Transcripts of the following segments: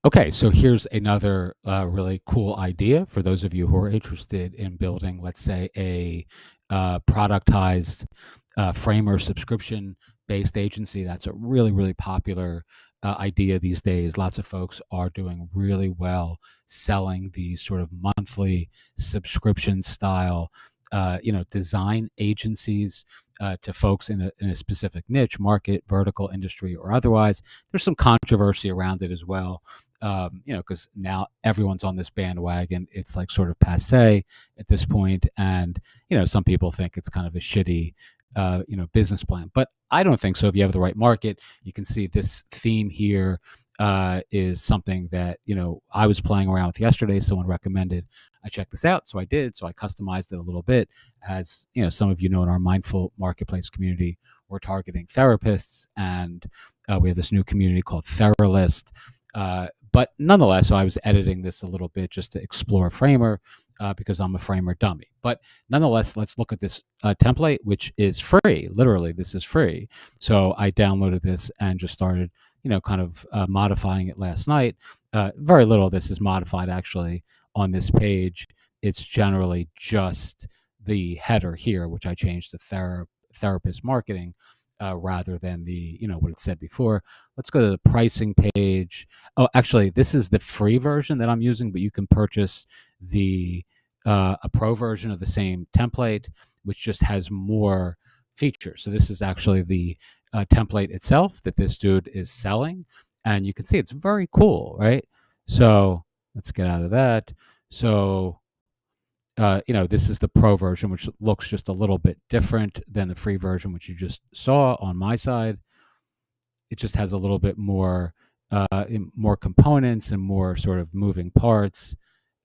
Okay, so here's another really cool idea for those of you who are interested in building, let's say, a productized framer subscription based agency. That's a really, really popular idea these days. Lots of folks are doing really well selling these sort of monthly subscription style, design agencies to folks in a specific niche, market, vertical, industry, or otherwise. There's some controversy around it as well, because now everyone's on this bandwagon. It's like sort of passe at this point, and some people think it's kind of a shitty, business plan. But I don't think so. If you have the right market, you can see this theme here is something that I was playing around with yesterday. Someone recommended I check this out, so I did. So I customized it a little bit. As some of in our Mindful Marketplace community, we're targeting therapists, and we have this new community called Theralist. But nonetheless, so I was editing this a little bit just to explore Framer because I'm a Framer dummy. But nonetheless, let's look at this template, which is free. Literally, this is free. So I downloaded this and just started, kind of modifying it last night. Very little of this is modified actually on this page. It's generally just the header here, which I changed to therapist marketing rather than the, what it said before. Let's go to the pricing page. Oh, actually, this is the free version that I'm using, but you can purchase the a pro version of the same template, which just has more features. So this is actually the template itself that this dude is selling, and you can see it's very cool, right? So let's get out of that. So this is the pro version, which looks just a little bit different than the free version, which you just saw on my side. It just has a little bit more components and more sort of moving parts,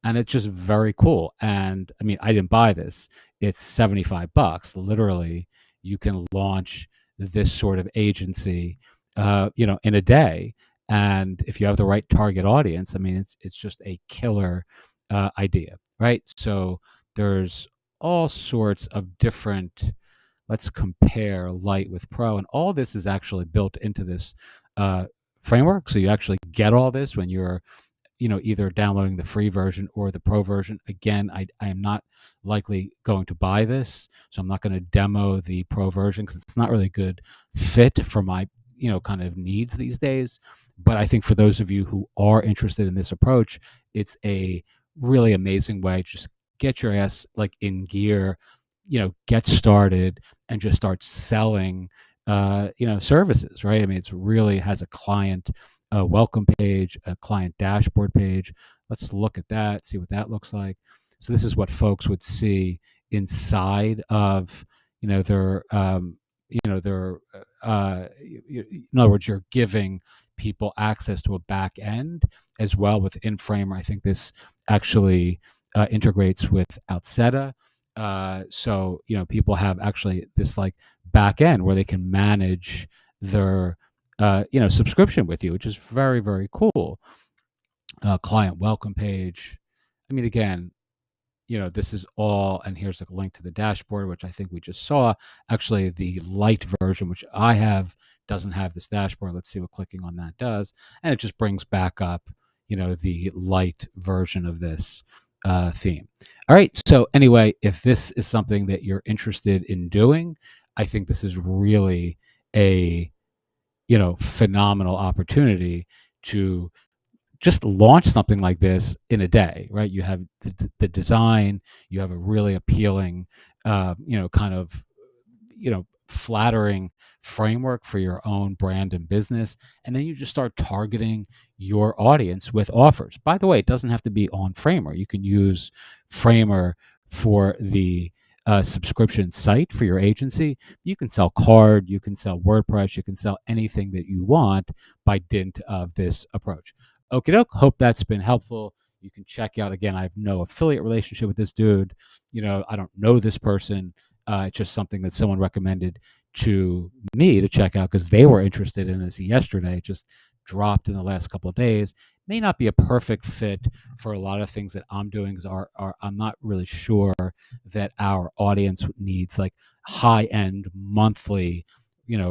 and it's just very cool. And I mean, I didn't buy this. It's $75. Literally, you can launch this sort of agency, in a day. And if you have the right target audience, I mean, it's just a killer idea, right? So there's all sorts of different. Let's compare Light with Pro, and all this is actually built into this uh, framework. So you actually get all this when you're either downloading the free version or the pro version. Again, I am not likely going to buy this, so I'm not going to demo the pro version because it's not really a good fit for my kind of needs these days. But I think for those of you who are interested in this approach, it's a really amazing way. Just get your ass like in gear, get started and just start selling services, right? I mean, it's really has a client welcome page, a client dashboard page. Let's look at that, see what that looks like. So this is what folks would see inside of, their, in other words, you're giving people access to a back end as well within Framer. I think this actually integrates with Outseta. So, people have actually this like back end where they can manage their subscription with you, which is very, very cool. Client welcome page. I mean, again, this is all, and here's a link to the dashboard, which I think we just saw. Actually, the light version, which I have, doesn't have this dashboard. Let's see what clicking on that does. And it just brings back up, the light version of this theme. All right. So anyway, if this is something that you're interested in doing, I think this is really a phenomenal opportunity to just launch something like this in a day, right? You have the design, you have a really appealing, kind of, flattering framework for your own brand and business. And then you just start targeting your audience with offers. By the way, it doesn't have to be on Framer. You can use Framer for the subscription site for your agency. You can sell card, you can sell WordPress, you can sell anything that you want by dint of this approach. Okie doke. Hope that's been helpful. You can check out, again, I have no affiliate relationship with this dude. I don't know this person. It's just something that someone recommended to me to check out because they were interested in this yesterday. It just dropped in the last couple of days. May not be a perfect fit for a lot of things that I'm doing because I'm not really sure that our audience needs like high-end monthly,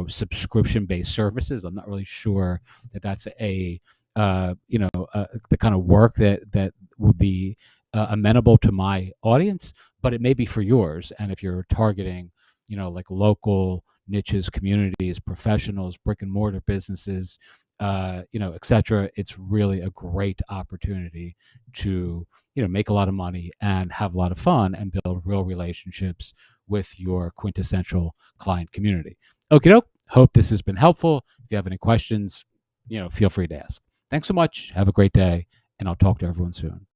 subscription-based services. I'm not really sure that that's a the kind of work that would be amenable to my audience, but it may be for yours. And if you're targeting, like local niches, communities, professionals, brick and mortar businesses, et cetera, it's really a great opportunity to, make a lot of money and have a lot of fun and build real relationships with your quintessential client community. Okie doke. Hope this has been helpful. If you have any questions, feel free to ask. Thanks so much. Have a great day, and I'll talk to everyone soon.